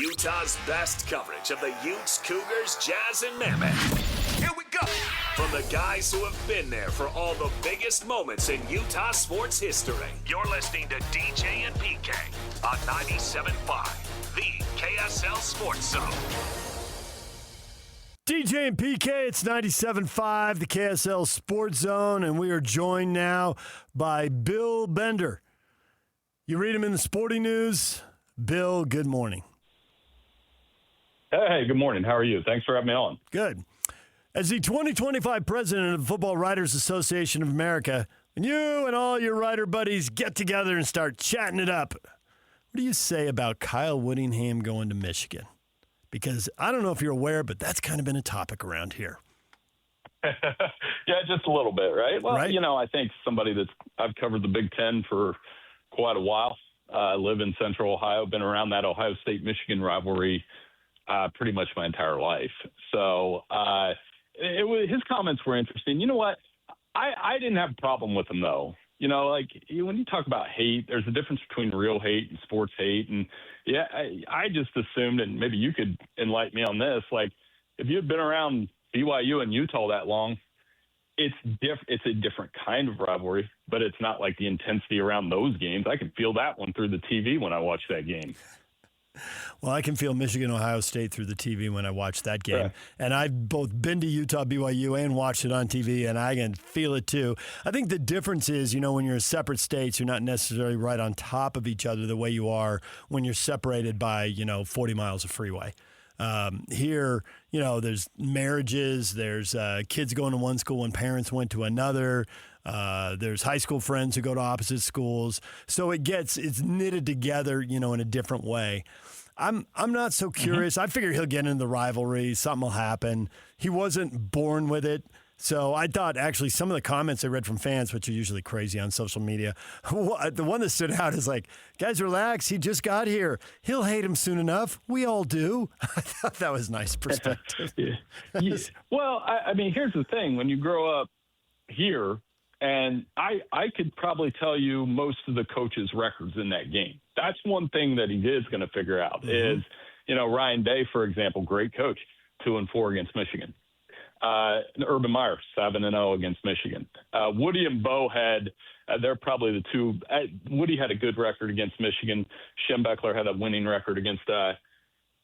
Utah's best coverage of the Utes, Cougars, Jazz, and Mammoth. Here we go. From the guys who have been there for all the biggest moments in Utah sports history. You're listening to DJ and PK on 97.5, the KSL Sports Zone. DJ and PK, it's 97.5, the KSL Sports Zone, and we are joined now by Bill Bender. You read him in the Sporting News. Bill, good morning. Hey, good morning. How are you? Thanks for having me on. Good. As the 2025 president of the Football Writers Association of America, when you and all your writer buddies get together and start chatting it up, what do you say about Kyle Whittingham going to Michigan? Because I don't know if you're aware, but that's kind of been a topic around here. Yeah, just a little bit, right? Well, right? You know, I think I've covered the Big Ten for quite a while. I live in Central Ohio, been around that Ohio State-Michigan rivalry pretty much my entire life. So his comments were interesting. You know what? I didn't have a problem with him, though. You know, like when you talk about hate, there's a difference between real hate and sports hate. And yeah, I just assumed, and maybe you could enlighten me on this, like if you had been around BYU and Utah that long, it's a different kind of rivalry, but it's not like the intensity around those games. I can feel that one through the TV when I watch that game. Well, I can feel Michigan, Ohio State through the TV when I watch that game. Right. And I've both been to Utah, BYU, and watched it on TV, and I can feel it too. I think the difference is, when you're in separate states, you're not necessarily right on top of each other the way you are when you're separated by, 40 miles of freeway. Here, there's marriages, there's kids going to one school when parents went to another. There's high school friends who go to opposite schools. So it's knitted together, in a different way. I'm not so curious. I figure he'll get into the rivalry. Something will happen. He wasn't born with it. So I thought actually some of the comments I read from fans, which are usually crazy on social media, the one that stood out is like, guys, relax. He just got here. He'll hate him soon enough. We all do. I thought that was nice perspective. Yeah. Well, I mean, here's the thing. When you grow up here, and I could probably tell you most of the coaches' records in that game. That's one thing that he is going to figure out is, Ryan Day, for example, great coach, 2-4 against Michigan. Urban Meyer, 7-0 against Michigan. Woody and Bo they're probably the two. Woody had a good record against Michigan. Schembechler had a winning record against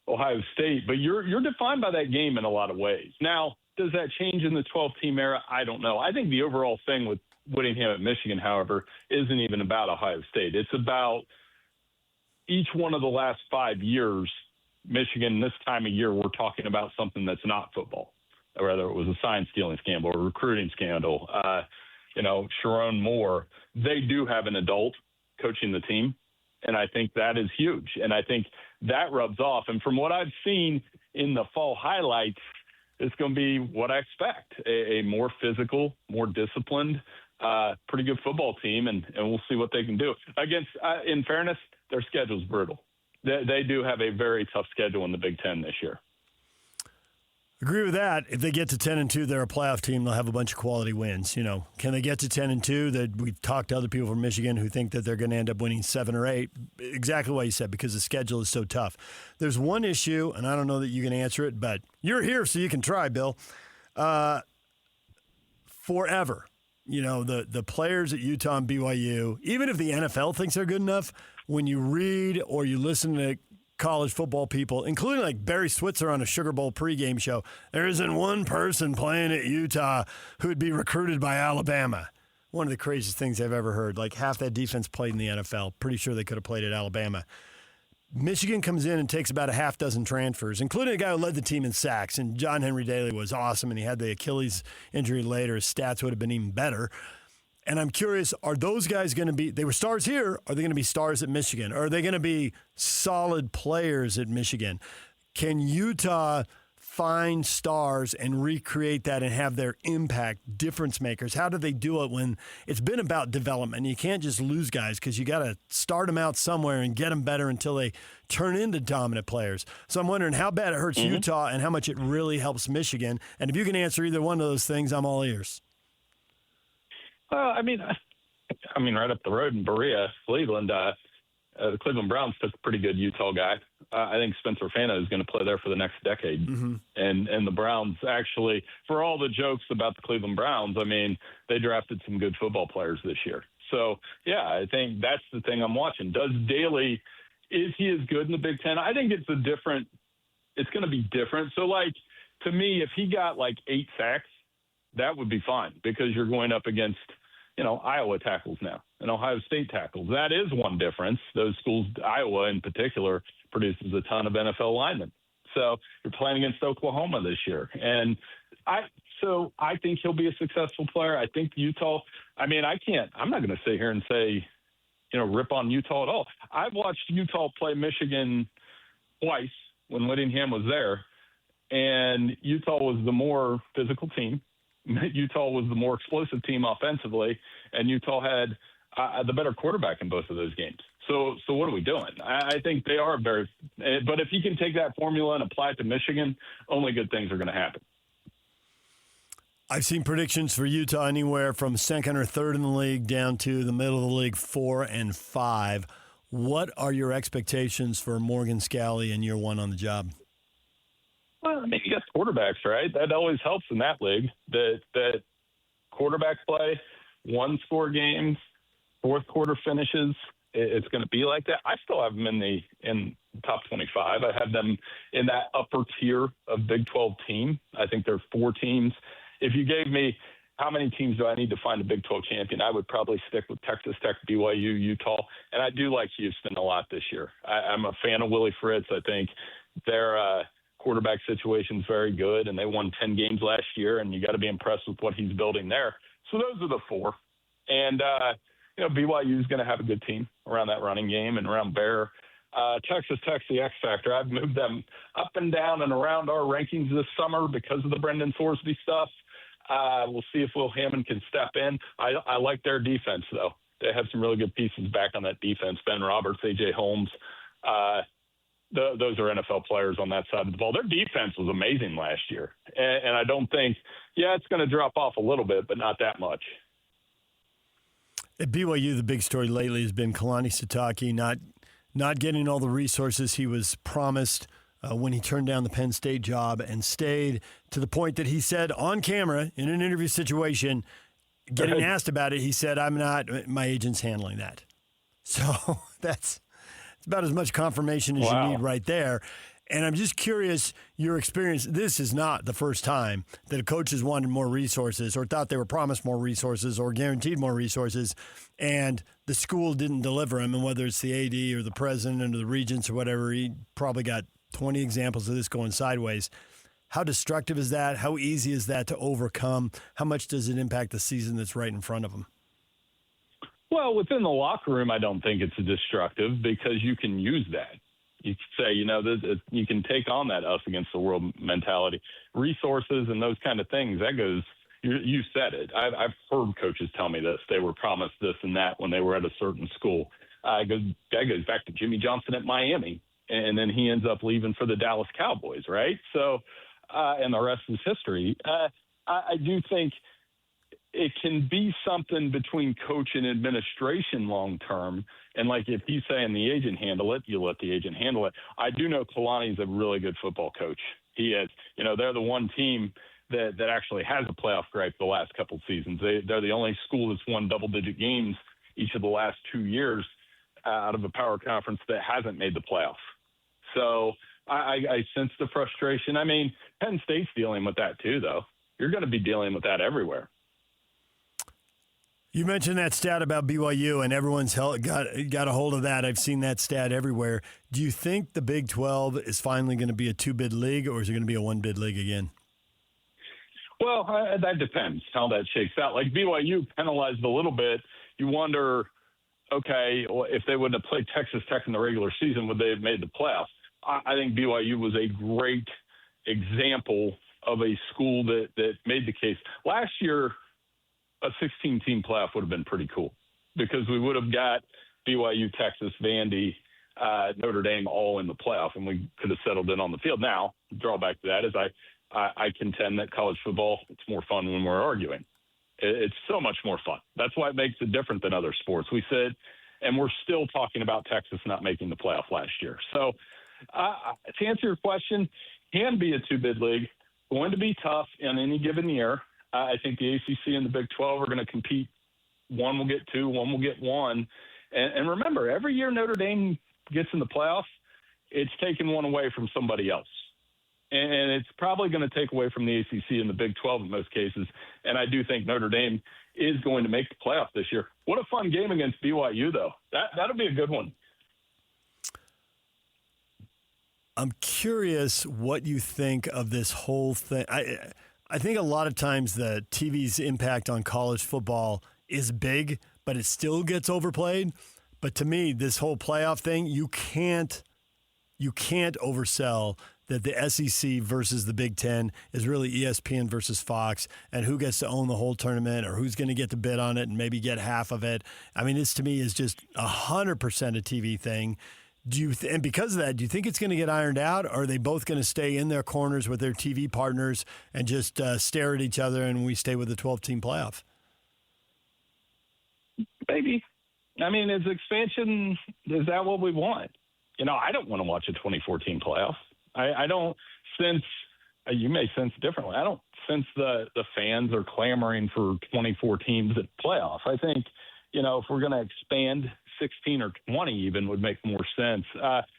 Ohio State. But you're defined by that game in a lot of ways. Now, does that change in the 12-team era? I don't know. I think the overall thing with Whittingham at Michigan, however, isn't even about Ohio State. It's about each one of the last 5 years, Michigan, this time of year, we're talking about something that's not football. Whether it was a sign-stealing scandal or a recruiting scandal, Sharon Moore, they do have an adult coaching the team, and I think that is huge. And I think that rubs off. And from what I've seen in the fall highlights, it's going to be what I expect, a more physical, more disciplined, pretty good football team, and we'll see what they can do. Against, in fairness, their schedule's brutal. They do have a very tough schedule in the Big Ten this year. Agree with that. If they get to 10-2, they're a playoff team. They'll have a bunch of quality wins. Can they get to 10-2? That we've talked to other people from Michigan who think that they're going to end up winning 7 or 8. Exactly what you said, because the schedule is so tough. There's one issue, and I don't know that you can answer it, but you're here, so you can try, Bill. Forever, the players at Utah and BYU, even if the NFL thinks they're good enough, when you read or you listen to college football people, including like Barry Switzer on a Sugar Bowl pregame show, there isn't one person playing at Utah who'd be recruited by Alabama. One of the craziest things I've ever heard. Like half that defense played in the NFL. Pretty sure they could have played at Alabama. Michigan comes in and takes about a half dozen transfers, including a guy who led the team in sacks. And John Henry Daly was awesome, and he had the Achilles injury later. His stats would have been even better. And I'm curious, are those guys going to be – they were stars here. Are they going to be stars at Michigan? Or are they going to be solid players at Michigan? Can Utah find stars and recreate that and have their impact, difference makers? How do they do it when it's been about development? You can't just lose guys because you got to start them out somewhere and get them better until they turn into dominant players. So I'm wondering how bad it hurts Utah and how much it really helps Michigan. And if you can answer either one of those things, I'm all ears. I mean, right up the road in Berea, Cleveland, the Cleveland Browns took a pretty good Utah guy I think Spencer Fanta is going to play there for the next decade. Mm-hmm. And the Browns actually, for all the jokes about the Cleveland Browns, I mean, they drafted some good football players this year. So, yeah, I think that's the thing I'm watching. Does Daly, is he as good in the Big Ten? I think it's going to be different. So, like, to me, if he got like 8 sacks, that would be fine because you're going up against, Iowa tackles now and Ohio State tackles. That is one difference. Those schools, Iowa in particular, produces a ton of NFL linemen. So you're playing against Oklahoma this year. And I think he'll be a successful player. I think Utah, I'm not going to sit here and say, rip on Utah at all. I've watched Utah play Michigan twice when Whittingham was there, and Utah was the more physical team. Utah was the more explosive team offensively, and Utah had the better quarterback in both of those games. So what are we doing? I think they are very – but if he can take that formula and apply it to Michigan, only good things are going to happen. I've seen predictions for Utah anywhere from second or third in the league down to the middle of the league, 4 and 5. What are your expectations for Morgan Scalley in year one on the job? Well, I mean, you got quarterbacks, right? That always helps in that league. That quarterback play, one-score games, fourth quarter finishes. It's going to be like that. I still have them in the top 25. I have them in that upper tier of Big 12 team. I think there are 4 teams. If you gave me how many teams do I need to find a Big 12 champion, I would probably stick with Texas Tech, BYU, Utah, and I do like Houston a lot this year. I'm a fan of Willie Fritz. I think their quarterback situation is very good, and they won 10 games last year, and you got to be impressed with what he's building there. So those are the 4. And, BYU is going to have a good team around that running game and around Bear. Texas Tech's the X factor. I've moved them up and down and around our rankings this summer because of the Brendan Thorsby stuff. We'll see if Will Hammond can step in. I like their defense, though. They have some really good pieces back on that defense. Ben Roberts, A.J. Holmes. Those are NFL players on that side of the ball. Their defense was amazing last year. And I don't think, it's going to drop off a little bit, but not that much. At BYU, the big story lately has been Kalani Sitake not getting all the resources he was promised when he turned down the Penn State job and stayed, to the point that he said on camera in an interview situation, getting asked about it, he said, my agent's handling that. So it's about as much confirmation as you need right there. And I'm just curious, your experience, this is not the first time that a coach has wanted more resources or thought they were promised more resources or guaranteed more resources, and the school didn't deliver them. And whether it's the AD or the president or the regents or whatever, he probably got 20 examples of this going sideways. How destructive is that? How easy is that to overcome? How much does it impact the season that's right in front of them? Well, within the locker room, I don't think it's destructive because you can use that. You could say, you can take on that us against the world mentality. Resources and those kind of things, that goes, you said it. I've heard coaches tell me this. They were promised this and that when they were at a certain school. That goes back to Jimmy Johnson at Miami, and then he ends up leaving for the Dallas Cowboys, right? So, and the rest is history. I do think it can be something between coach and administration long term. And like if he's saying the agent handle it, you let the agent handle it. I do know Kalani's a really good football coach. He is. They're the one team that actually has a playoff gripe the last couple of seasons. They're the only school that's won double-digit games each of the last 2 years out of a power conference that hasn't made the playoff. So I sense the frustration. I mean, Penn State's dealing with that too, though. You're going to be dealing with that everywhere. You mentioned that stat about BYU, and everyone's got a hold of that. I've seen that stat everywhere. Do you think the Big 12 is finally going to be a 2-bid league, or is it going to be a 1-bid league again? Well, that depends how that shakes out. Like BYU penalized a little bit. You wonder, okay, well, if they wouldn't have played Texas Tech in the regular season, would they have made the playoffs? I think BYU was a great example of a school that made the case. Last year, a 16-team playoff would have been pretty cool because we would have got BYU, Texas, Vandy, Notre Dame all in the playoff, and we could have settled in on the field. Now, the drawback to that is I contend that college football, it's more fun when we're arguing. It's so much more fun. That's why it makes it different than other sports. We said, and we're still talking about Texas not making the playoff last year. So To answer your question, can be a two-bid league. Going to be tough in any given year. I think the ACC and the Big 12 are going to compete. One will get two, one will get one. And remember, every year Notre Dame gets in the playoffs, it's taking one away from somebody else. And it's probably going to take away from the ACC and the Big 12 in most cases. And I do think Notre Dame is going to make the playoff this year. What a fun game against BYU, though. That'll be a good one. I'm curious what you think of this whole thing. I think a lot of times the TV's impact on college football is big, but it still gets overplayed. But to me, this whole playoff thing, you can't oversell that the SEC versus the Big Ten is really ESPN versus Fox, and who gets to own the whole tournament or who's going to get to bid on it and maybe get half of it. I mean, this to me is just 100% a TV thing. And because of that, do you think it's going to get ironed out, or are they both going to stay in their corners with their TV partners and just stare at each other and we stay with the 12-team playoff? Maybe. I mean, is expansion, is that what we want? I don't want to watch a 24-team playoff. I don't sense, you may sense differently, I don't sense the fans are clamoring for 24 teams at playoffs. I think, if we're going to expand 16 or 20 even would make more sense.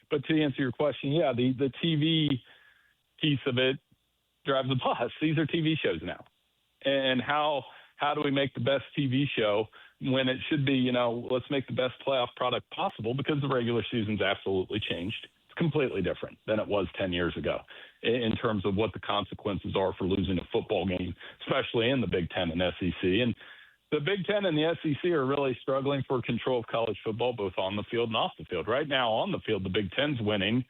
But to answer your question, yeah, the TV piece of it drives the bus. These are TV shows now. And how do we make the best TV show when it should be, let's make the best playoff product possible, because the regular season's absolutely changed. It's completely different than it was 10 years ago in terms of what the consequences are for losing a football game, especially in the Big Ten and SEC. And the Big Ten and the SEC are really struggling for control of college football, both on the field and off the field. Right now, on the field, the Big Ten's winning.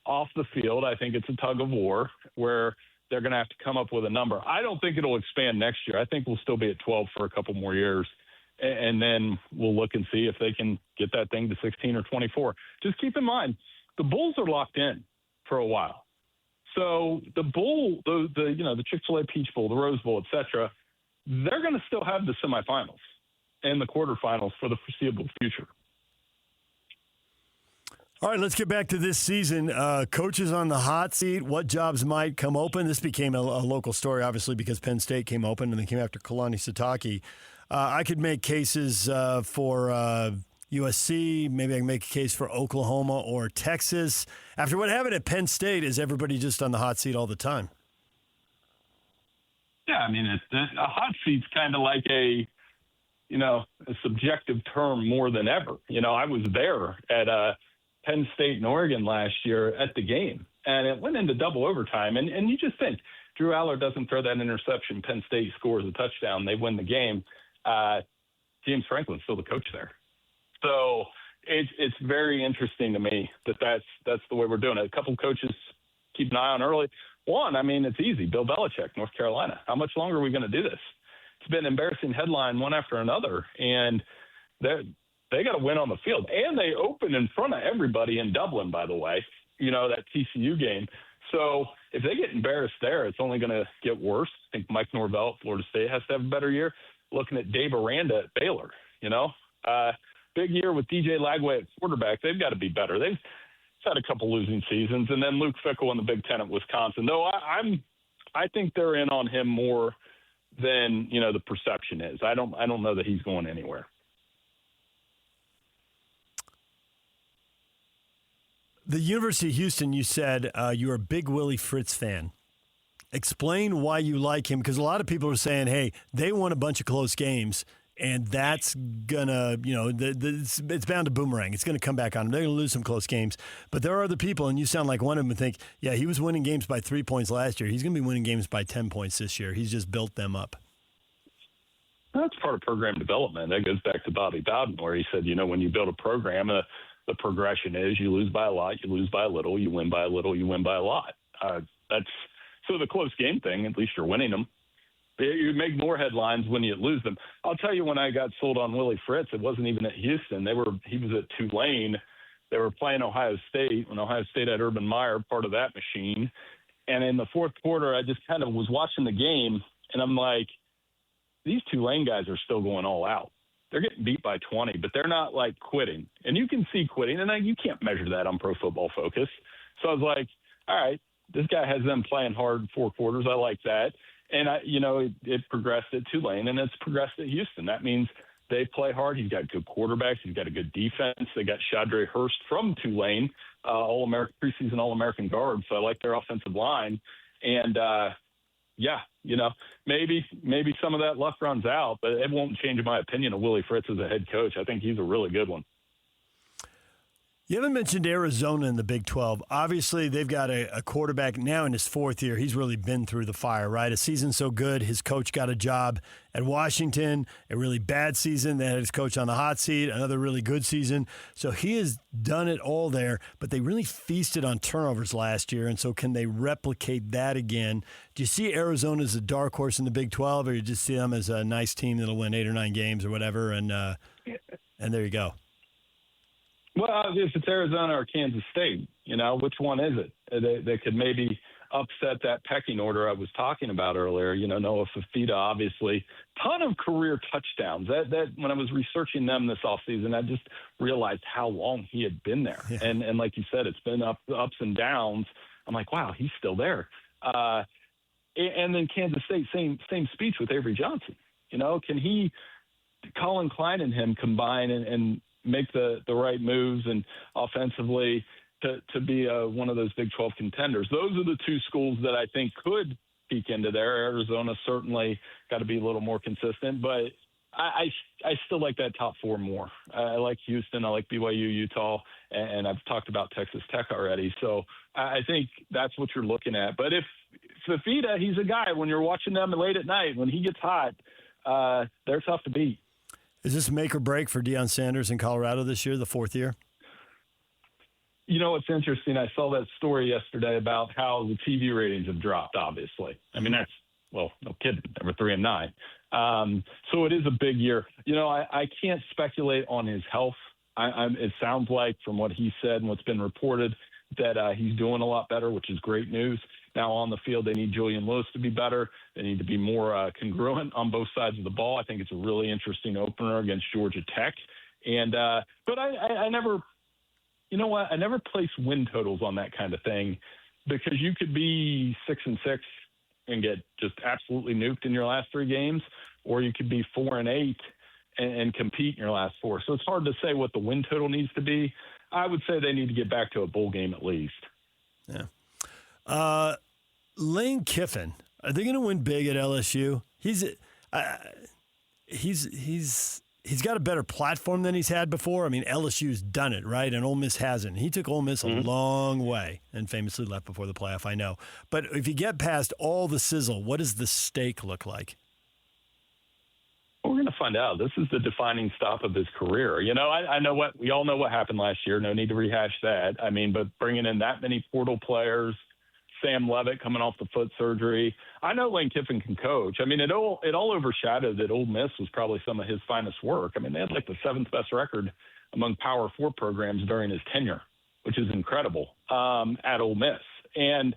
Off the field, I think it's a tug of war where they're going to have to come up with a number. I don't think it'll expand next year. I think we'll still be at 12 for a couple more years, and then we'll look and see if they can get that thing to 16 or 24. Just keep in mind, the Bulls are locked in for a while. So the Bowl, the Chick-fil-A Peach Bowl, the Rose Bowl, et cetera, they're going to still have the semifinals and the quarterfinals for the foreseeable future. All right, let's get back to this season. Coaches on the hot seat, what jobs might come open? This became a local story, obviously, because Penn State came open and they came after Kalani Sitake. I could make cases for USC. Maybe I can make a case for Oklahoma or Texas. After what happened at Penn State, is everybody just on the hot seat all the time? Yeah, I mean, a hot seat's kind of like a subjective term more than ever. I was there at Penn State and Oregon last year at the game, and it went into double overtime. And you just think, Drew Aller doesn't throw that interception, Penn State scores a touchdown, they win the game. James Franklin's still the coach there. So it's very interesting to me that's the way we're doing it. A couple coaches keep an eye on early. One, I mean, it's easy. Bill Belichick, North Carolina. How much longer are we going to do this? It's been an embarrassing headline one after another, and they got to win on the field. And they open in front of everybody in Dublin, by the way, that TCU game. So if they get embarrassed there, it's only going to get worse. I think Mike Norvell at Florida State has to have a better year. Looking at Dave Aranda at Baylor, big year with DJ Lagway at quarterback. They've got to be better. They've had a couple losing seasons, and then Luke Fickell in the Big Ten at Wisconsin. Though I think they're in on him more than the perception is. I don't know that he's going anywhere. The University of Houston, you said you're a big Willie Fritz fan. Explain why you like him, because a lot of people are saying, hey, they won a bunch of close games, and that's going to, it's bound to boomerang. It's going to come back on them. They're going to lose some close games. But there are other people, and you sound like one of them, and think, yeah, he was winning games by 3 points last year. He's going to be winning games by 10 points this year. He's just built them up. That's part of program development. That goes back to Bobby Bowden, where he said, when you build a program, the progression is you lose by a lot, you lose by a little, you win by a little, you win by a lot. So the close game thing, at least you're winning them. You make more headlines when you lose them. I'll tell you, when I got sold on Willie Fritz, it wasn't even at Houston. He was at Tulane. They were playing Ohio State when Ohio State had Urban Meyer, part of that machine. And in the fourth quarter, I just kind of was watching the game, and I'm like, these Tulane guys are still going all out. They're getting beat by 20, but they're not like quitting. And you can see quitting, and you can't measure that on Pro Football Focus. So I was like, all right, this guy has them playing hard 4 quarters. I like that. And it progressed at Tulane, and it's progressed at Houston. That means they play hard. He's got good quarterbacks. He's got a good defense. They got Shadre Hurst from Tulane, All-American preseason All-American guard. So I like their offensive line. And maybe some of that luck runs out, but it won't change my opinion of Willie Fritz as a head coach. I think he's a really good one. You haven't mentioned Arizona in the Big 12. Obviously, they've got a quarterback now in his 4th year. He's really been through the fire, right? A season so good, his coach got a job at Washington. A really bad season, they had his coach on the hot seat. Another really good season. So he has done it all there, but they really feasted on turnovers last year, and so can they replicate that again? Do you see Arizona as a dark horse in the Big 12, or you just see them as a nice team that'll win 8 or 9 games or whatever, and there you go? Well, if it's Arizona or Kansas State, which one is it? They could maybe upset that pecking order I was talking about earlier. Noah Fifita, obviously, ton of career touchdowns. That when I was researching them this offseason, I just realized how long he had been there. Yeah. And like you said, it's been ups and downs. I'm like, wow, he's still there. And then Kansas State, same speech with Avery Johnson. Can he, Colin Klein and him combine and make the right moves and offensively to be one of those Big 12 contenders? Those are the 2 schools that I think could peek into there. Arizona certainly got to be a little more consistent, but I still like that top 4 more. I like Houston. I like BYU, Utah, and I've talked about Texas Tech already. So I think that's what you're looking at. But if Fifita, he's a guy, when you're watching them late at night, when he gets hot, they're tough to beat. Is this make or break for Deion Sanders in Colorado this year, the 4th year? It's interesting. I saw that story yesterday about how the TV ratings have dropped, obviously. I mean, no kidding. They were 3-9. So it is a big year. I can't speculate on his health. It sounds like from what he said and what's been reported that he's doing a lot better, which is great news. Now on the field, they need Julian Lewis to be better. They need to be more congruent on both sides of the ball. I think it's a really interesting opener against Georgia Tech. And but I never, I never place win totals on that kind of thing, because you could be 6-6 and get just absolutely nuked in your last 3 games, or you could be 4-8 and compete in your last 4. So it's hard to say what the win total needs to be. I would say they need to get back to a bowl game at least. Yeah. Lane Kiffin, are they going to win big at LSU? He's got a better platform than he's had before. I mean, LSU's done it, right? And Ole Miss hasn't. He took Ole Miss a long way and famously left before the playoff, I know. But if you get past all the sizzle, what does the steak look like? We're going to find out. This is the defining stop of his career. I know we all know what happened last year. No need to rehash that. I mean, but bringing in that many portal players, Sam Levitt coming off the foot surgery. I know Lane Kiffin can coach. I mean, it all overshadowed that Ole Miss was probably some of his finest work. I mean, they had like the 7th best record among Power 4 programs during his tenure, which is incredible at Ole Miss. And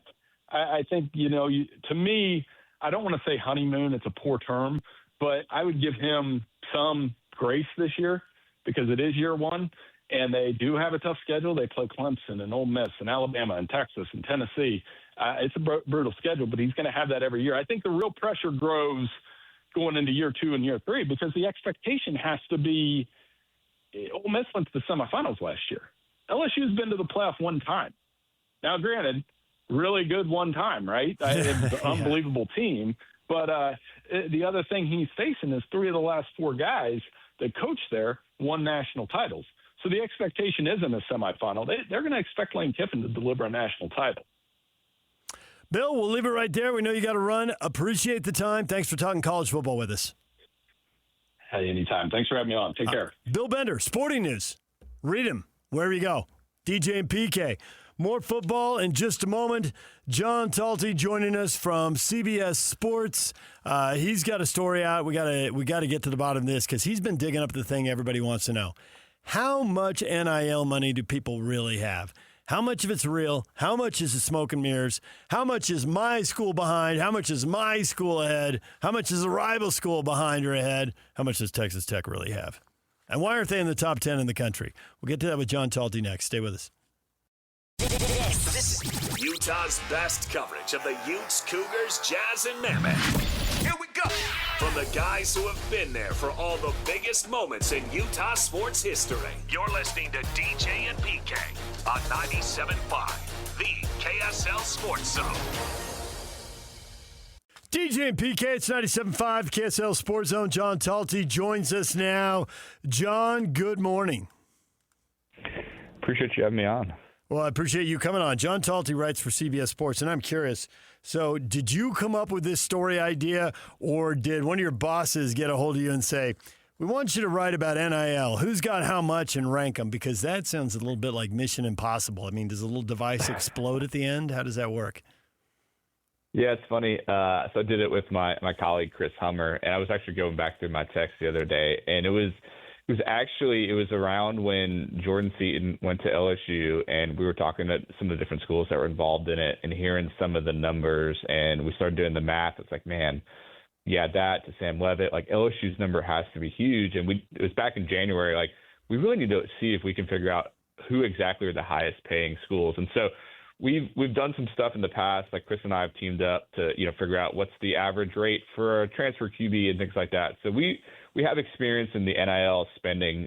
I think, to me, I don't want to say honeymoon. It's a poor term, but I would give him some grace this year because it is year 1. And they do have a tough schedule. They play Clemson and Ole Miss and Alabama and Texas and Tennessee. It's a brutal schedule, but he's going to have that every year. I think the real pressure grows going into year 2 and year 3 because the expectation has to be Ole Miss went to the semifinals last year. LSU's been to the playoff 1 time. Now, granted, really good 1 time, right? It's an unbelievable team. But the other thing he's facing is 3 of the last 4 guys that coach there won national titles. So the expectation isn't a semifinal. They're going to expect Lane Kiffin to deliver a national title. Bill, we'll leave it right there. We know you got to run. Appreciate the time. Thanks for talking college football with us. Hey, anytime. Thanks for having me on. Take care. Bill Bender, Sporting News. Read him wherever you go. DJ and PK. More football in just a moment. John Talty joining us from CBS Sports. He's got a story out. We got to get to the bottom of this because he's been digging up the thing everybody wants to know. How much NIL money do people really have? How much of it's real? How much is it smoke and mirrors? How much is my school behind? How much is my school ahead? How much is a rival school behind or ahead? How much does Texas Tech really have? And why aren't they in the top 10 in the country? We'll get to that with John Talty next. Stay with us. This is Utah's best coverage of the Utes, Cougars, Jazz, and Mammoth. Here we go. From the guys who have been there for all the biggest moments in Utah sports history. You're listening to DJ and PK on 97.5, the KSL Sports Zone. DJ and PK, it's 97.5, KSL Sports Zone. John Talty joins us now. John, good morning. Appreciate you having me on. Well, I appreciate you coming on. John Talty writes for CBS Sports, and I'm curious. So did you come up with this story idea, or did one of your bosses get a hold of you and say, we want you to write about NIL, who's got how much, and rank them? Because that sounds a little bit like Mission Impossible. I mean, does a little device explode at the end? How does that work? Yeah, it's funny. So I did it with my colleague, Chris Hummer, and I was actually going back through my text the other day, and it was around when Jordan Seaton went to LSU, and we were talking to some of the different schools that were involved in it and hearing some of the numbers, and we started doing the math. It's like, man, yeah, that to Sam Levitt, like LSU's number has to be huge. And it was back in January, like we really need to see if we can figure out who exactly are the highest paying schools. And so we've done some stuff in the past, like Chris and I have teamed up to, figure out what's the average rate for a transfer QB and things like that. So we have experience in the NIL spending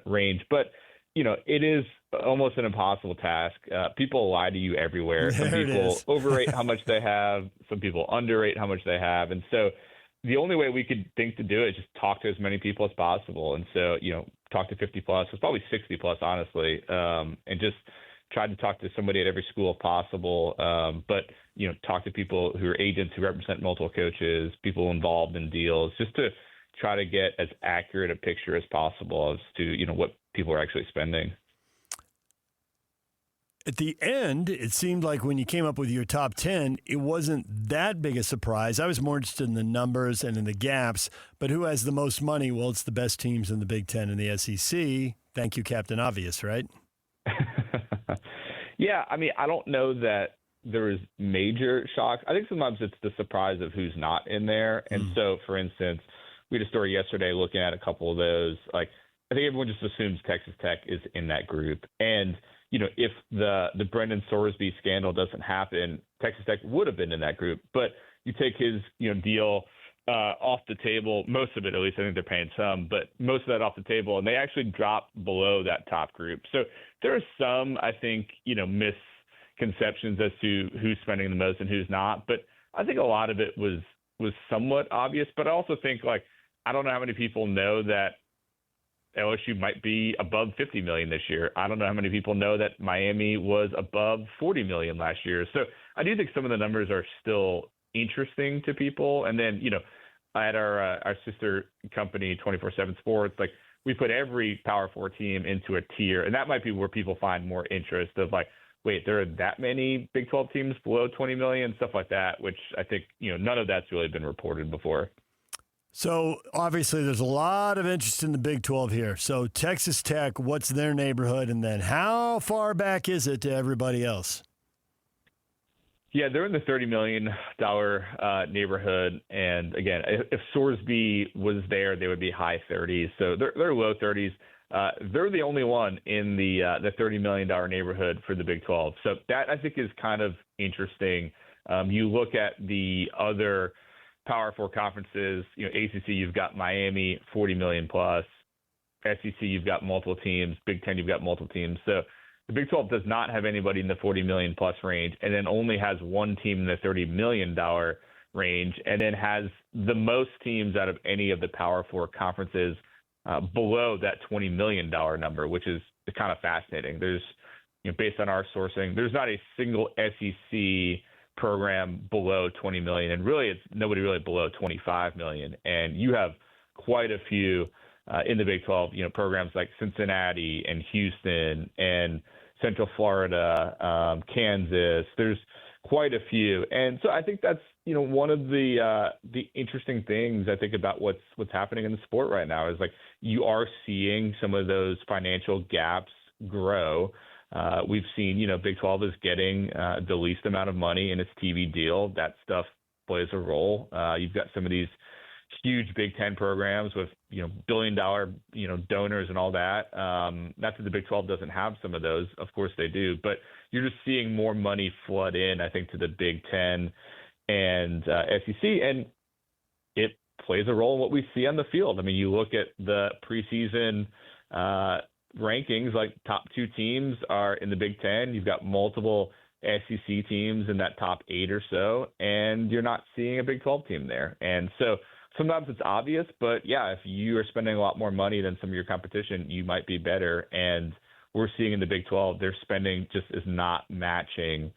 range, but it is almost an impossible task. People lie to you everywhere. Some people overrate how much they have. Some people underrate how much they have. And so the only way we could think to do it is just talk to as many people as possible. And so, talk to 50 plus, it's probably 60 plus, honestly, and just tried to talk to somebody at every school if possible. But, talk to people who are agents who represent multiple coaches, people involved in deals, just to try to get as accurate a picture as possible as to, what people are actually spending. At the end, it seemed like when you came up with your top 10, it wasn't that big a surprise. I was more interested in the numbers and in the gaps, but who has the most money? Well, it's the best teams in the Big Ten and the SEC. Thank you, Captain Obvious, right? Yeah, I mean, I don't know that there is major shocks. I think sometimes it's the surprise of who's not in there. And so, for instance, we had a story yesterday looking at a couple of those. Like, I think everyone just assumes Texas Tech is in that group. And, if the Brendan Sorsby scandal doesn't happen, Texas Tech would have been in that group. But you take his, deal off the table, most of it, at least I think they're paying some, but most of that off the table, and they actually dropped below that top group. So there are some, I think, misconceptions as to who's spending the most and who's not. But I think a lot of it was somewhat obvious. But I also think, I don't know how many people know that LSU might be above $50 million this year. I don't know how many people know that Miami was above $40 million last year. So I do think some of the numbers are still interesting to people. And then, at our sister company, 24/7 Sports, we put every Power 4 team into a tier, and that might be where people find more interest of wait, there are that many Big 12 teams below 20 million, stuff like that, which I think, none of that's really been reported before. So, obviously, there's a lot of interest in the Big 12 here. So, Texas Tech, what's their neighborhood? And then how far back is it to everybody else? Yeah, they're in the $30 million neighborhood. And, again, if Sorsby was there, they would be high 30s. So, they're low 30s. They're the only one in the $30 million neighborhood for the Big 12. So, that, I think, is kind of interesting. You look at the other Power 4 conferences, ACC, you've got Miami, 40 million plus. SEC, you've got multiple teams. Big 10, you've got multiple teams. So the Big 12 does not have anybody in the 40 million plus range, and then only has one team in the $30 million range, and then has the most teams out of any of the Power 4 conferences below that $20 million number, which is kind of fascinating. There's, based on our sourcing, there's not a single SEC program below 20 million, and really it's nobody really below 25 million. And you have quite a few in the Big 12, programs like Cincinnati and Houston and Central Florida, Kansas. There's quite a few. And so I think that's, one of the interesting things I think about what's happening in the sport right now is you are seeing some of those financial gaps grow. We've seen, Big 12 is getting the least amount of money in its TV deal. That stuff plays a role. You've got some of these huge Big Ten programs with, billion-dollar, donors and all that. Not that the Big 12 doesn't have some of those. Of course they do. But you're just seeing more money flood in, I think, to the Big Ten and SEC. And it plays a role in what we see on the field. I mean, you look at the preseason rankings, like top 2 teams are in the Big Ten. You've got multiple SEC teams in that top 8 or so, and you're not seeing a Big 12 team there. And so sometimes it's obvious, but yeah, if you are spending a lot more money than some of your competition, you might be better. And we're seeing in the Big 12, their spending just is not matching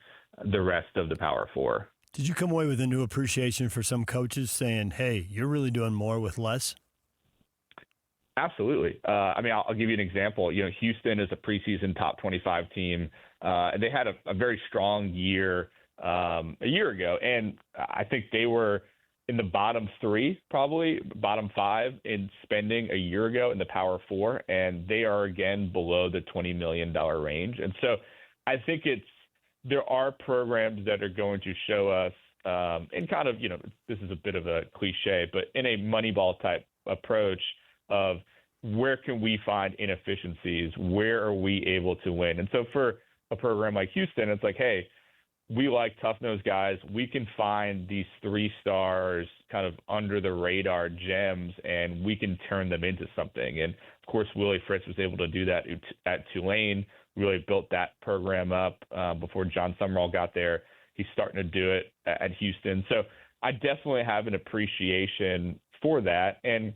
the rest of the Power 4. Did you come away with a new appreciation for some coaches saying, hey, you're really doing more with less? Absolutely. I'll give you an example. Houston is a preseason top 25 team, and they had a very strong year a year ago. And I think they were in the bottom 3, probably bottom 5 in spending a year ago in the Power 4, and they are again below the $20 million range. And so I think there are programs that are going to show us, and kind of, this is a bit of a cliche, but in a Moneyball type approach of where can we find inefficiencies? Where are we able to win? And so for a program like Houston, it's like, hey, we like tough-nosed guys. We can find these 3 stars kind of under the radar gems, and we can turn them into something. And of course, Willie Fritz was able to do that at Tulane, really built that program up before John Summerall got there. He's starting to do it at Houston. So I definitely have an appreciation for that. And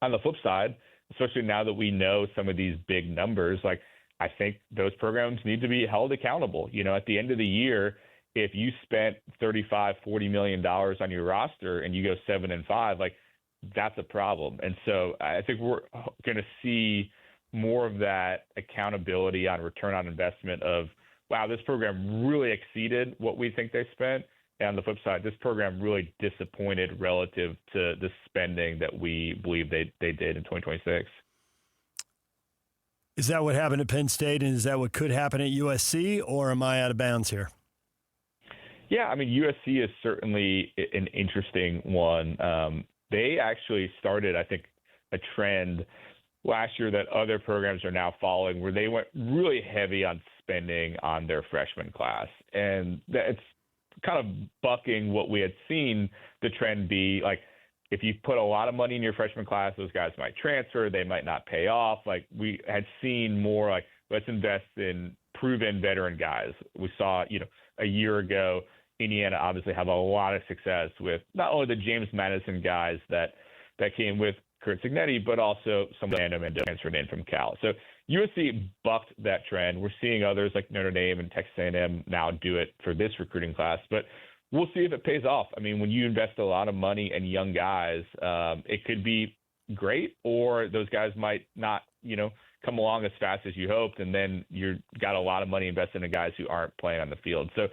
on the flip side, especially now that we know some of these big numbers, like I think those programs need to be held accountable. At the end of the year, if you spent $35-40 million on your roster and you go 7-5, like that's a problem. And so I think we're going to see more of that accountability on return on investment of, wow, this program really exceeded what we think they spent. And on the flip side, this program really disappointed relative to the spending that we believe they did in 2026. Is that what happened at Penn State, and is that what could happen at USC, or am I out of bounds here? Yeah, USC is certainly an interesting one. They actually started, I think, a trend last year that other programs are now following, where they went really heavy on spending on their freshman class. And it's kind of bucking what we had seen the trend be. Like, if you put a lot of money in your freshman class, those guys might transfer. They might not pay off. Like, we had seen more like, let's invest in proven veteran guys. We saw, a year ago, Indiana obviously have a lot of success with not only the James Madison guys that came with Kurt Signetti, but also some random and transferred in from Cal. So USC bucked that trend. We're seeing others like Notre Dame and Texas A&M now do it for this recruiting class, but we'll see if it pays off. When you invest a lot of money in young guys, it could be great, or those guys might not, come along as fast as you hoped, and then you got a lot of money invested in guys who aren't playing on the field. So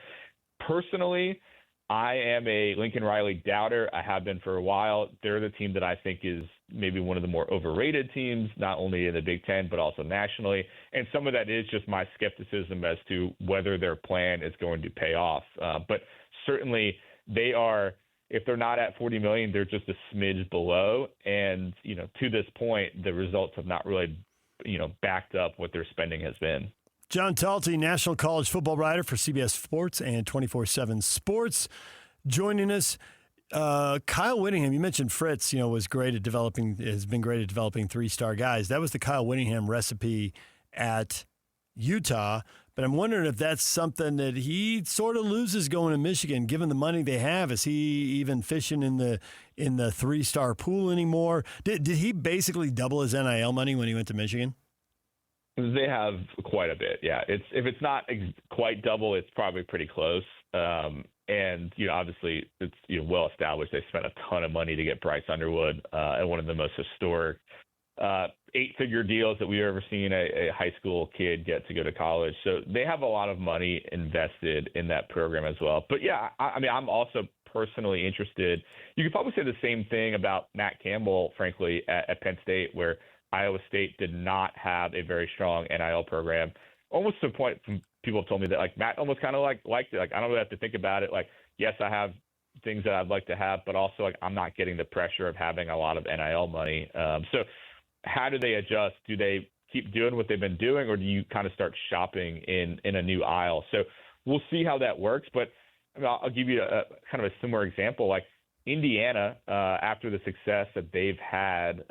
personally, I am a Lincoln Riley doubter. I have been for a while. They're the team that I think is maybe one of the more overrated teams, not only in the Big Ten, but also nationally. And some of that is just my skepticism as to whether their plan is going to pay off. But certainly they are, if they're not at $40 million, they're just a smidge below. And, to this point, the results have not really, backed up what their spending has been. John Talty, national college football writer for CBS Sports and 24/7 Sports, joining us. Kyle Whittingham, you mentioned Fritz, has been great at developing 3-star guys. That was the Kyle Whittingham recipe at Utah. But I'm wondering if that's something that he sort of loses going to Michigan, given the money they have. Is he even fishing in the 3-star pool anymore? Did he basically double his NIL money when he went to Michigan? They have quite a bit, yeah. If it's not quite double, it's probably pretty close. And obviously, it's well established. They spent a ton of money to get Bryce Underwood, and one of the most historic 8-figure deals that we've ever seen a high school kid get to go to college. So they have a lot of money invested in that program as well. But yeah, I'm also personally interested. You could probably say the same thing about Matt Campbell, frankly, at Penn State, where Iowa State did not have a very strong NIL program. almost to the point people have told me that like Matt almost kind of liked it. Like, I don't really have to think about it. Like, yes, I have things that I'd like to have, but also like I'm not getting the pressure of having a lot of NIL money. So how do they adjust? Do they keep doing what they've been doing, or do you kind of start shopping in a new aisle? So we'll see how that works. But I mean, I'll give you a kind of a similar example. Like Indiana, after the success that they've had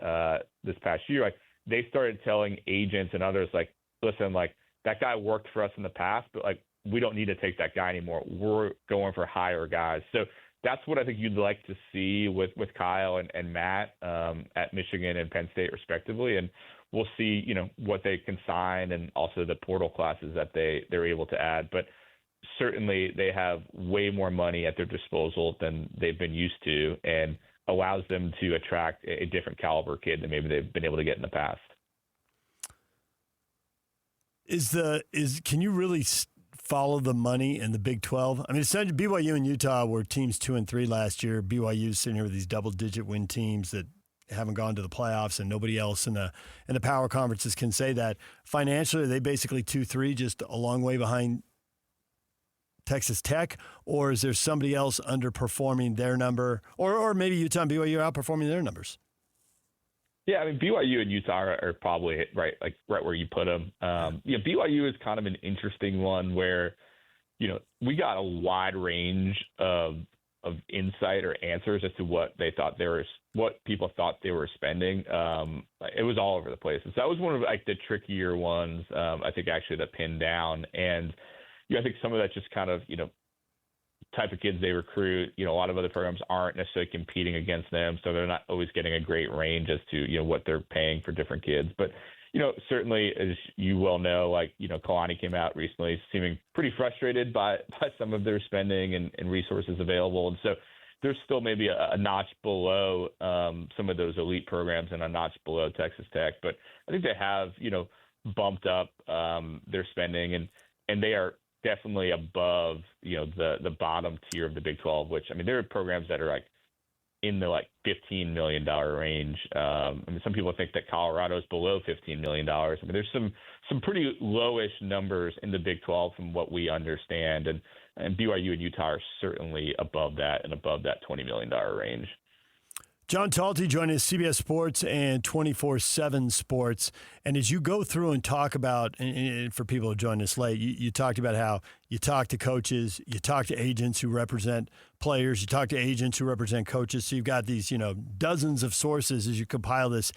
this past year, like they started telling agents and others, like, listen, like that guy worked for us in the past, but like we don't need to take that guy anymore. We're going for higher guys. So that's what I think you'd like to see with Kyle and Matt at Michigan and Penn State respectively. And we'll see, what they can sign and also the portal classes that they're able to add. But certainly they have way more money at their disposal than they've been used to, and allows them to attract a different caliber kid than maybe they've been able to get in the past. Can you really follow the money in the Big 12? I mean, essentially BYU and Utah were teams 2 and 3 last year. BYU's sitting here with these double-digit win teams that haven't gone to the playoffs, and nobody else in the power conferences can say that. Financially, are they basically 2-3, just a long way behind Texas Tech, or is there somebody else underperforming their number, or maybe Utah and BYU are outperforming their numbers? Yeah, I mean, BYU and Utah are probably right where you put them. BYU is kind of an interesting one where, we got a wide range of insight or answers as to what people thought they were spending. It was all over the place. So that was one of like the trickier ones, I think, actually to pin down. And I think some of that just kind of, type of kids they recruit, a lot of other programs aren't necessarily competing against them. So they're not always getting a great range as to, what they're paying for different kids. But, certainly, as you well know, like, Kalani came out recently seeming pretty frustrated by some of their spending and resources available. And so there's still maybe a notch below some of those elite programs and a notch below Texas Tech. But I think they have, bumped up their spending, and they are definitely above, the bottom tier of the Big 12, which, I mean, there are programs that are like in the like $15 million range. I mean, some people think that Colorado is below $15 million. I mean, there's some pretty lowish numbers in the Big 12 from what we understand. And BYU and Utah are certainly above that and above that $20 million range. John Talty joining us, CBS Sports and 24/7 Sports. And as you go through and talk about, and for people who joined us late, you talked about how you talk to coaches, you talk to agents who represent players, you talk to agents who represent coaches. So you've got these, dozens of sources as you compile this.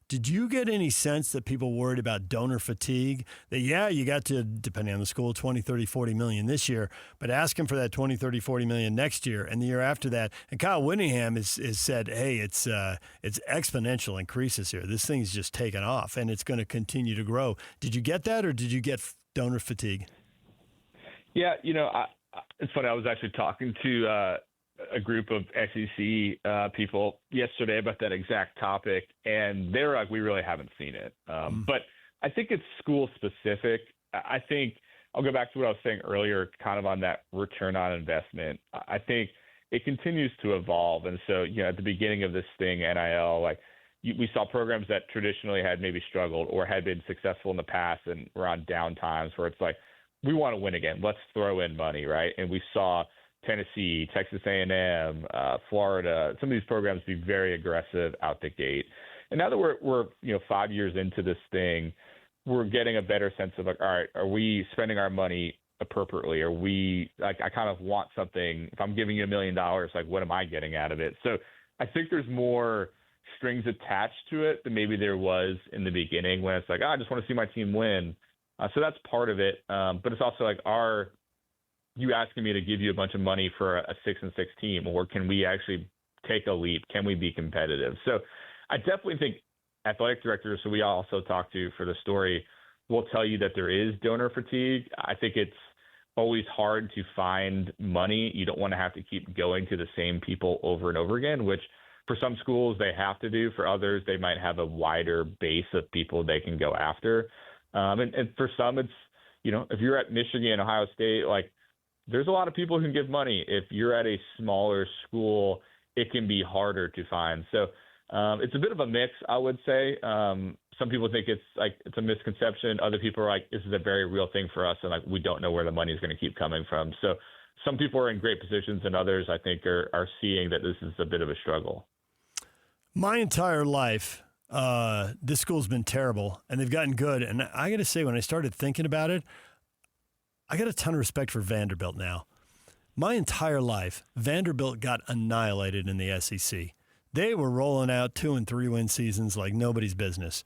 Did you get any sense that people worried about donor fatigue? That, you got to, depending on the school, 20, 30, 40 million this year, but ask them for that 20, 30, 40 million next year and the year after that. And Kyle Whittingham has said, hey, it's exponential increases here. This thing's just taken off, and it's going to continue to grow. Did you get that, or did you get donor fatigue? Yeah, it's funny. I was actually talking to a group of SEC people yesterday about that exact topic, and they were like, we really haven't seen it. But I think it's school specific. I think I'll go back to what I was saying earlier, kind of on that return on investment. I think it continues to evolve. And so, at the beginning of this thing, NIL, we saw programs that traditionally had maybe struggled or had been successful in the past and were on down times where it's like, we want to win again. Let's throw in money, right? And we saw Tennessee, Texas A&M, Florida, some of these programs be very aggressive out the gate. And now that we're 5 years into this thing, we're getting a better sense of like, all right, are we spending our money appropriately? Are we like, I kind of want something. If I'm giving you $1 million, like, what am I getting out of it? So I think there's more strings attached to it than maybe there was in the beginning when it's like, I just want to see my team win. So that's part of it. But it's also like, are you asking me to give you a bunch of money for a 6-6 team, or can we actually take a leap? Can we be competitive? So I definitely think athletic directors, who we also talked to for the story, will tell you that there is donor fatigue. I think it's always hard to find money. You don't want to have to keep going to the same people over and over again, which for some schools they have to do. For others, they might have a wider base of people they can go after. And for some, it's, if you're at Michigan, Ohio State, like, there's a lot of people who can give money. If you're at a smaller school, it can be harder to find. So It's a bit of a mix, I would say. Some people think it's a misconception. Other people are like, this is a very real thing for us, and like we don't know where the money is going to keep coming from. So some people are in great positions, and others I think are seeing that this is a bit of a struggle. My entire life, this school's been terrible, and they've gotten good. And I got to say, when I started thinking about it, I got a ton of respect for Vanderbilt now. My entire life, Vanderbilt got annihilated in the SEC. They were rolling out 2 and 3 win seasons like nobody's business.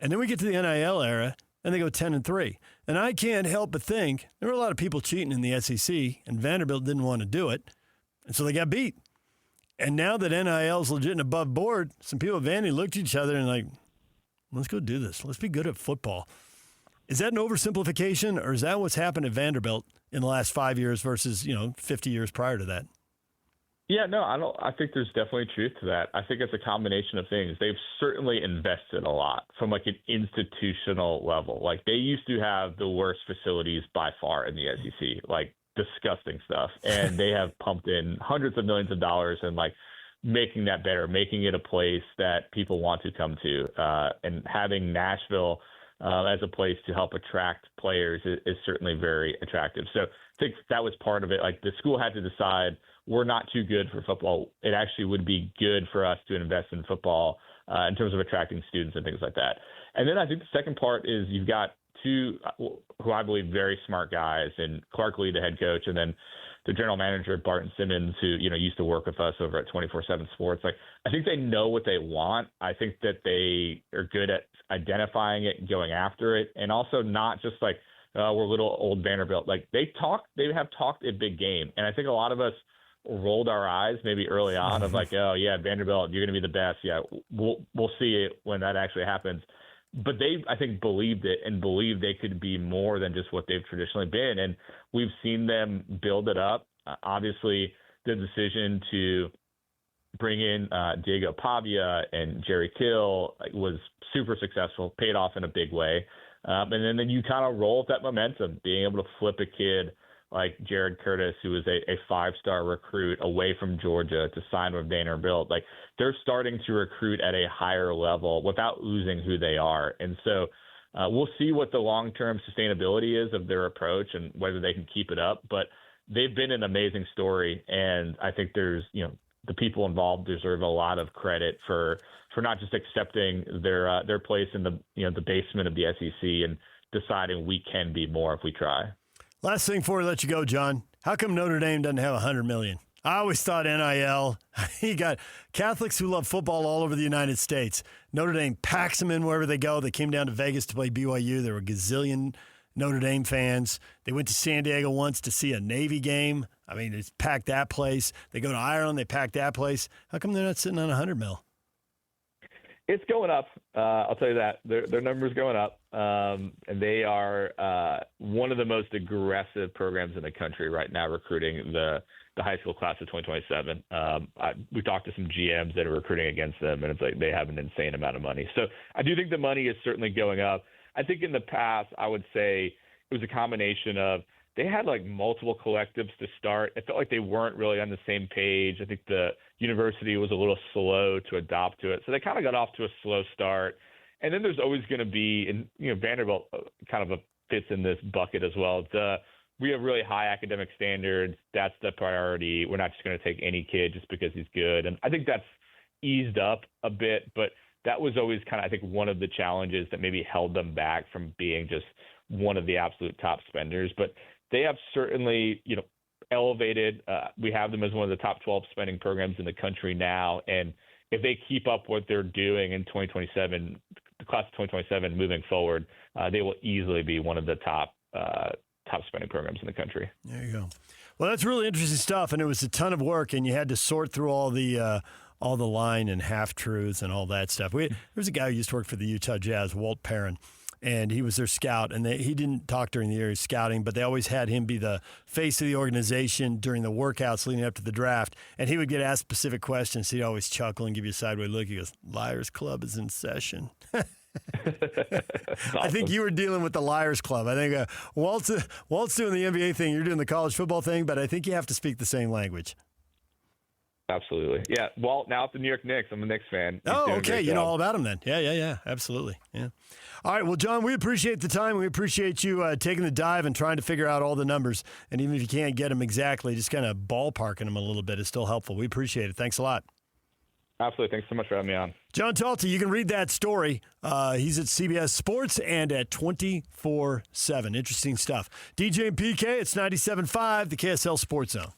And then we get to the NIL era, and they go 10-3. And I can't help but think there were a lot of people cheating in the SEC, and Vanderbilt didn't want to do it, and so they got beat. And now that NIL is legit and above board, some people at Vandy looked at each other and like, let's go do this. Let's be good at football. Is that an oversimplification, or is that what's happened at Vanderbilt in the last 5 years versus 50 years prior to that? Yeah, no, I think there's definitely truth to that. I think it's a combination of things. They've certainly invested a lot from like an institutional level. Like they used to have the worst facilities by far in the SEC, like disgusting stuff. And they have pumped in hundreds of millions of dollars and like making that better, making it a place that people want to come to. And having Nashville as a place to help attract players is certainly very attractive. So I think that was part of it. Like the school had to decide, we're not too good for football. It actually would be good for us to invest in football in terms of attracting students and things like that. And then I think the second part is you've got two who I believe very smart guys, and Clark Lee, the head coach, and then the general manager, Barton Simmons, who used to work with us over at 24/7 Sports. Like I think they know what they want. I think that they are good at identifying it and going after it, and also not just like we're little old Vanderbilt. Like they have talked a big game, and I think a lot of us rolled our eyes maybe early on of like, oh yeah, Vanderbilt, you're going to be the best. Yeah, we'll see it when that actually happens. But they, I think, believed it and believed they could be more than just what they've traditionally been. And we've seen them build it up. Obviously, the decision to bring in Diego Pavia and Jerry Kill was super successful, paid off in a big way. And then you kind of roll with that momentum, being able to flip a kid like Jared Curtis, who was a 5-star recruit away from Georgia to sign with Vanderbilt. Like they're starting to recruit at a higher level without losing who they are. And so we'll see what the long-term sustainability is of their approach and whether they can keep it up. But they've been an amazing story. And I think there's, the people involved deserve a lot of credit for not just accepting their place in the, the basement of the SEC and deciding we can be more if we try. Last thing before we let you go, John. How come Notre Dame doesn't have $100 million? I always thought NIL. You got Catholics who love football all over the United States. Notre Dame packs them in wherever they go. They came down to Vegas to play BYU. There were a gazillion Notre Dame fans. They went to San Diego once to see a Navy game. I mean, it's packed that place. They go to Ireland. They pack that place. How come they're not sitting on $100 million? It's going up. I'll tell you that. Their number's going up. And they are one of the most aggressive programs in the country right now recruiting the high school class of 2027. We talked to some GMs that are recruiting against them, and it's like they have an insane amount of money. So I do think the money is certainly going up. I think in the past, I would say it was a combination of they had like multiple collectives to start. It felt like they weren't really on the same page. I think the university was a little slow to adopt to it. So they kind of got off to a slow start. And then there's always going to be, and Vanderbilt kind of fits in this bucket as well. We have really high academic standards. That's the priority. We're not just going to take any kid just because he's good. And I think that's eased up a bit, but that was always kind of, I think, one of the challenges that maybe held them back from being just one of the absolute top spenders. But they have certainly, elevated. We have them as one of the top 12 spending programs in the country now. And if they keep up what they're doing in 2027, the class of 2027 moving forward, they will easily be one of the top spending programs in the country. There you go. Well, that's really interesting stuff, and it was a ton of work, and you had to sort through all the line and half-truths and all that stuff. There was a guy who used to work for the Utah Jazz, Walt Perrin, and he was their scout, and he didn't talk during the year he was scouting, but they always had him be the face of the organization during the workouts leading up to the draft, and he would get asked specific questions. He'd always chuckle and give you a sideways look. He goes, Liars Club is in session. Awesome. I think you were dealing with the Liars Club. I think Walt's doing the NBA thing. You're doing the college football thing, but I think you have to speak the same language. Absolutely. Yeah. Well, now at the New York Knicks, I'm a Knicks fan. He's Oh, doing a okay. great You know job. all about him then. Yeah. Absolutely. Yeah. All right. Well, John, we appreciate the time. We appreciate you taking the dive and trying to figure out all the numbers. And even if you can't get them exactly, just kind of ballparking them a little bit is still helpful. We appreciate it. Thanks a lot. Absolutely. Thanks so much for having me on. John Talty, you can read that story. He's at CBS Sports and at 24/7. Interesting stuff. DJ and PK, it's 97.5, the KSL Sports Zone.